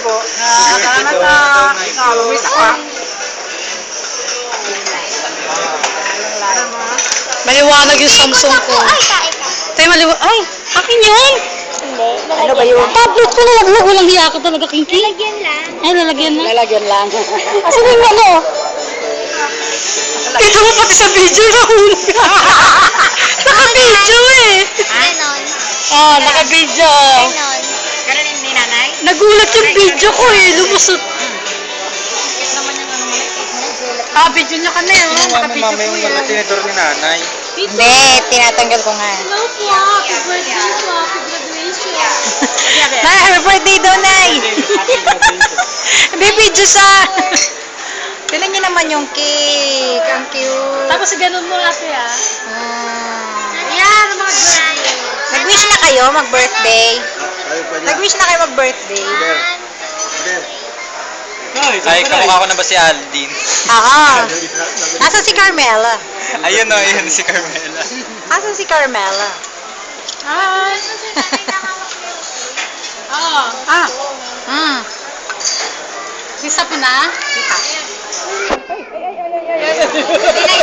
po. Salamat sa lumisa ka. Maliwanag yung Samsung ko. Tayo maliwanag. Ay, akin yun. Ano ba yun? Tablet ko nalaglag. Walang hiya ka talaga, Kinky. Lalagyan lang. Ay, lalagyan na. Lalagyan lang. Asan yung ano? Kita mo pati sa video na hulog. Naka-video eh. Ganon. Oh, naka-video. Ganon. Ganon yung ninanay? Nagulat yung video ko eh. Lumusot. Bakit naman yung ano mo na Ah, video niya ka na yun. Naka-video ko yung yan. mga tinidor ni nanay. Hindi, tinatanggal ko nga. Hello po. Happy birthday po. Happy graduation. Nay, happy birthday daw, Nay! May video sa... Tignan niyo naman yung cake. Ang cute. Tapos ganun mo ate ah. Ayan, mga birthday. Nag-wish na kayo mag-birthday? Nag-wish na kayo mag-birthday? Ay, kamukha ko na ba si Aldin? Oo. Nasaan si Carmela? Ayun o, ayun si Carmela. Nasaan si Carmela? Hi. Oo. Ah. Isa po na? Hindi na